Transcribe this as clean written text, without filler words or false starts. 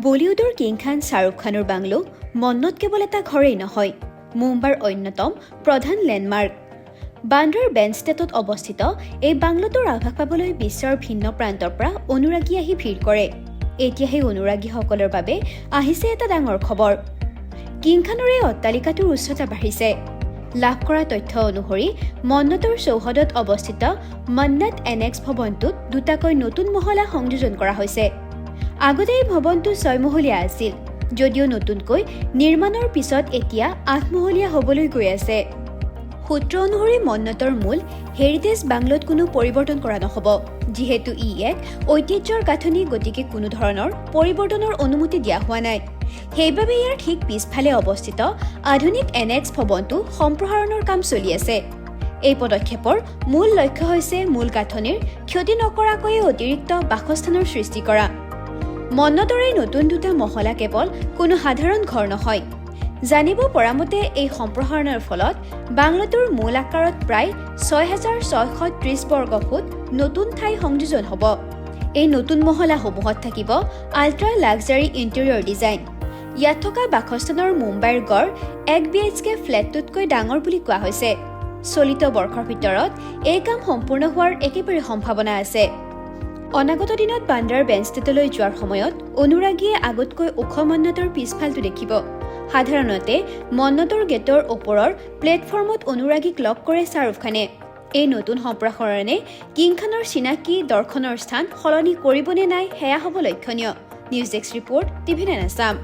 বলিউডৰ কিং খান শাহৰুখ খানৰ বাংলো মন্নত কেৱল এটা ঘৰেই নহয়, মুম্বাইৰ অন্যতম প্ৰধান লেণ্ডমাৰ্ক। বান্দ্ৰাৰ বেণ্ডষ্টেটত অৱস্থিত এই বাংলোটোৰ আভাস পাবলৈ বিশ্বৰ ভিন্ন প্ৰান্তৰ পৰা অনুৰাগী আহি ভিৰ কৰে। এতিয়া সেই অনুৰাগীসকলৰ বাবে আহিছে এটা ডাঙৰ খবৰ। কিং খানৰ এই অট্টালিকাটোৰ উচ্চতা বাঢ়িছে। লাভ কৰা তথ্য অনুসৰি মন্নতৰ চৌহদত অৱস্থিত মন্নত এনেক্স ভৱনটোত দুটাকৈ নতুন মহলা সংযোজন কৰা হৈছে। আগতে এই ভৱনটো 6 মহলীয়া আছিল, যদিও নতুনকৈ নিৰ্মাণৰ পিছত এতিয়া 8 মহলীয়া হ'বলৈ গৈ আছে। সূত্ৰ অনুসৰি মন্নতৰ মূল হেৰিটেজ বাংলোত কোনো পৰিৱৰ্তন কৰা নহ'ব, যিহেতু ই এক ঐতিহ্যৰ গাঁথনি, গতিকে কোনো ধৰণৰ পৰিৱৰ্তনৰ অনুমতি দিয়া হোৱা নাই। সেইবাবে ইয়াৰ ঠিক পিছফালে অৱস্থিত আধুনিক এনেক্স ভৱনটো সম্প্ৰসাৰণৰ কাম চলি আছে। এই পদক্ষেপৰ মূল লক্ষ্য হৈছে মূল গাঁথনিৰ ক্ষতি নকৰাকৈয়ে অতিৰিক্ত বাসস্থানৰ সৃষ্টি কৰা। মন্নতৰ এই নতুন দুটা মহলা কেৱল কোনো সাধাৰণ ঘৰ নহয়। জানিব পৰা মতে এই সম্প্ৰসাৰণৰ ফলত বাংলোটোৰ মূল আকাৰত প্ৰায় 6,630 বৰ্গ ফুট নতুন ঠাই সংযোজন হ'ব। এই নতুন মহলাসমূহত থাকিব আল্ট্ৰা লাক্সাৰী ইণ্টেৰিয়ৰ ডিজাইন। ইয়াত থকা বাসস্থানৰ মুম্বাইৰ গড় 1 BHK ফ্লেটটোতকৈ ডাঙৰ বুলি কোৱা হৈছে। চলিত বৰ্ষৰ ভিতৰত এই কাম সম্পূৰ্ণ হোৱাৰ একেবাৰে সম্ভাৱনা আছে। অনাগত দিনত বান্দ্ৰাৰ বেণ্ডষ্টেটলৈ যোৱাৰ সময়ত অনুৰাগীয়ে আগতকৈ ওখ মন্নতৰ পিছফালটো দেখিব। সাধাৰণতে মন্নতৰ গেটৰ ওপৰৰ প্লেটফৰ্মত অনুৰাগীক লগ কৰে শাহৰুখ খানে। এই নতুন সম্প্ৰসাৰণে কিং খানৰ চিনাকি দৰ্শনৰ স্থান সলনি কৰিবনে নাই সেয়া হ'ব লক্ষণীয়। News desk report, TV9 Assam.